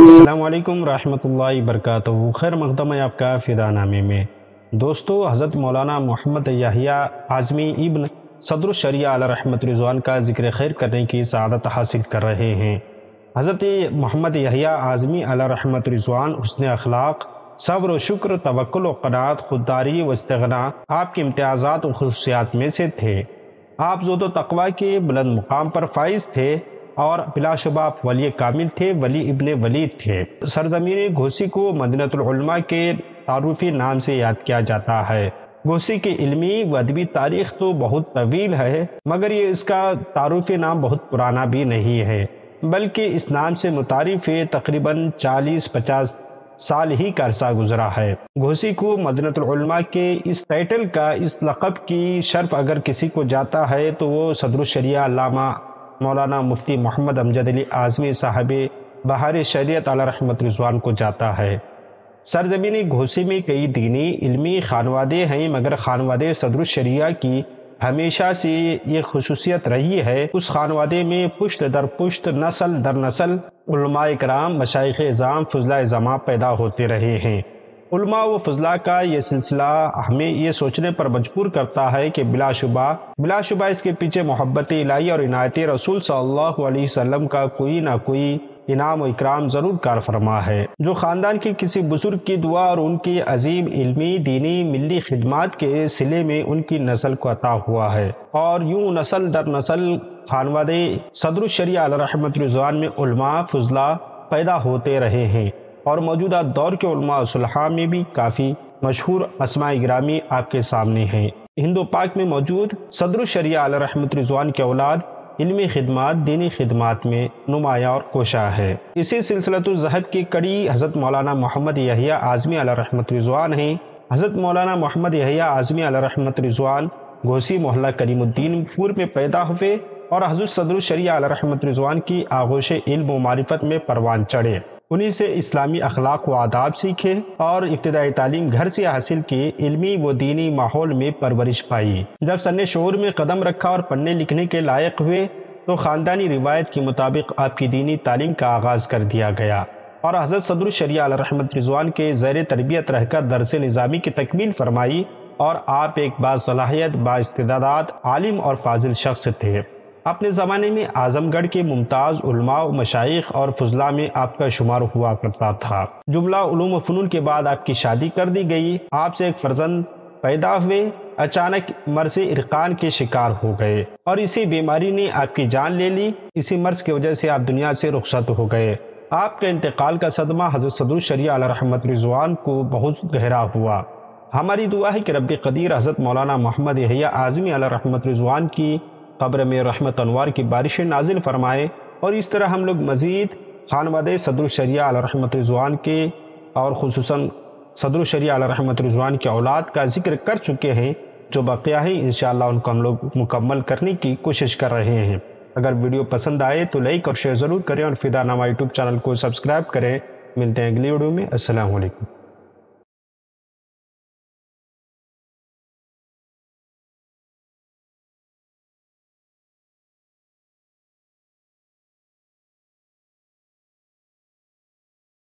السلام علیکم رحمۃ اللہ وبرکاتہ۔ خیر مقدم ہے آپ کا فدا نامے میں۔ دوستو، حضرت مولانا محمد یحییٰ اعظمی ابن صدر الشریعہ علیہ رحمت رضوان کا ذکر خیر کرنے کی سعادت حاصل کر رہے ہیں۔ حضرت محمد یحییٰ اعظمی علیہ رحمت رضوان حسن اخلاق، صبر و شکر، توکل و قناعت، خودداری و استغنا آپ کے امتیازات و خصوصیات میں سے تھے۔ آپ زہد و تقوی کے بلند مقام پر فائز تھے اور بلا شبہ آپ ولی کامل تھے، ولی ابن ولی تھے۔ سرزمین گھوسی کو مدینۃ العلماء کے تعارفی نام سے یاد کیا جاتا ہے۔ گھوسی کی علمی و ادبی تاریخ تو بہت طویل ہے، مگر یہ اس کا تعارفی نام بہت پرانا بھی نہیں ہے، بلکہ اس نام سے متعارف تقریباً 40-50 سال ہی کا عرصہ گزرا ہے۔ گھوسی کو مدینۃ العلماء کے اس ٹائٹل کا، اس لقب کی شرف اگر کسی کو جاتا ہے تو وہ صدر الشریعہ علامہ مولانا مفتی محمد امجد علی اعظمی صاحب بہار شریعت علیہ رحمت رضوان کو جاتا ہے۔ سرزمین گھوسی میں کئی دینی علمی خانوادے ہیں، مگر خانوادے صدر الشریعہ کی ہمیشہ سے یہ خصوصیت رہی ہے، اس خانوادے میں پشت در پشت، نسل در نسل علماء کرام، مشائخ اعظام، فضلاء اعظماء پیدا ہوتے رہے ہیں۔ علماء و فضلاء کا یہ سلسلہ ہمیں یہ سوچنے پر مجبور کرتا ہے کہ بلا شبہ اس کے پیچھے محبت الہی اور عنایت رسول صلی اللہ علیہ وسلم کا کوئی نہ کوئی انعام و اکرام ضرور کار فرما ہے، جو خاندان کے کسی بزرگ کی دعا اور ان کی عظیم علمی، دینی، ملی خدمات کے صلے میں ان کی نسل کو عطا ہوا ہے، اور یوں نسل در نسل خانوادے صدر الشریعہ علیہ رحمت رضوان میں علماء فضلاء پیدا ہوتے رہے ہیں، اور موجودہ دور کے علماء صلحاء میں بھی کافی مشہور اسماء گرامی آپ کے سامنے ہیں۔ ہند و پاک میں موجود صدر الشریعہ علیہ رحمت رضوان کی اولاد علمی خدمات، دینی خدمات میں نمایاں اور کوشاں ہے۔ اسی سلسلۃ الذہب کی کڑی حضرت مولانا محمد یحییٰ اعظمی علیہ رحمت رضوان ہیں۔ حضرت مولانا محمد یحییٰ اعظمی علیہ رحمت رضوان گھوسی محلہ کریم الدین پور میں پیدا ہوئے اور حضرت صدر الشریعہ علیہ رحمت رضوان کی آغوش علم و معرفت میں پروان چڑھے۔ انہی سے اسلامی اخلاق و آداب سیکھے اور ابتدائی تعلیم گھر سے حاصل کی، علمی و دینی ماحول میں پرورش پائی۔ جب سن شعور میں قدم رکھا اور پڑھنے لکھنے کے لائق ہوئے تو خاندانی روایت کے مطابق آپ کی دینی تعلیم کا آغاز کر دیا گیا، اور حضرت صدر الشریعہ علیہ رحمت رضوان کے زیر تربیت رہ کر درس نظامی کی تکمیل فرمائی، اور آپ ایک باصلاحیت، بااستعداد عالم اور فاضل شخص تھے۔ اپنے زمانے میں اعظم گڑھ کے ممتاز علماء و مشائخ اور فضلاء میں آپ کا شمار ہوا کرتا تھا۔ جملہ علوم و فنون کے بعد آپ کی شادی کر دی گئی، آپ سے ایک فرزند پیدا ہوئے، اچانک مرض عرقان کے شکار ہو گئے اور اسی بیماری نے آپ کی جان لے لی۔ اسی مرض کی وجہ سے آپ دنیا سے رخصت ہو گئے۔ آپ کے انتقال کا صدمہ حضرت صدر الشریعہ علیہ رحمت رضوان کو بہت گہرا ہوا۔ ہماری دعا ہے کہ رب قدیر حضرت مولانا محمد یحییٰ اعظمی علیہ رحمت رضوان کی قبر میں رحمت انوار کی بارشیں نازل فرمائے، اور اس طرح ہم لوگ مزید خانوادہ صدر الشریعہ علیہ رحمت رضوان کے اور خصوصاً صدر الشریعہ علیہ رحمت رضوان کے اولاد کا ذکر کر چکے ہیں، جو بقیہ ہیں انشاءاللہ ان کو ہم لوگ مکمل کرنے کی کوشش کر رہے ہیں۔ اگر ویڈیو پسند آئے تو لائک اور شیئر ضرور کریں، اور فدا نامہ یوٹیوب چینل کو سبسکرائب کریں۔ ملتے ہیں اگلی ویڈیو میں۔ السلام علیکم۔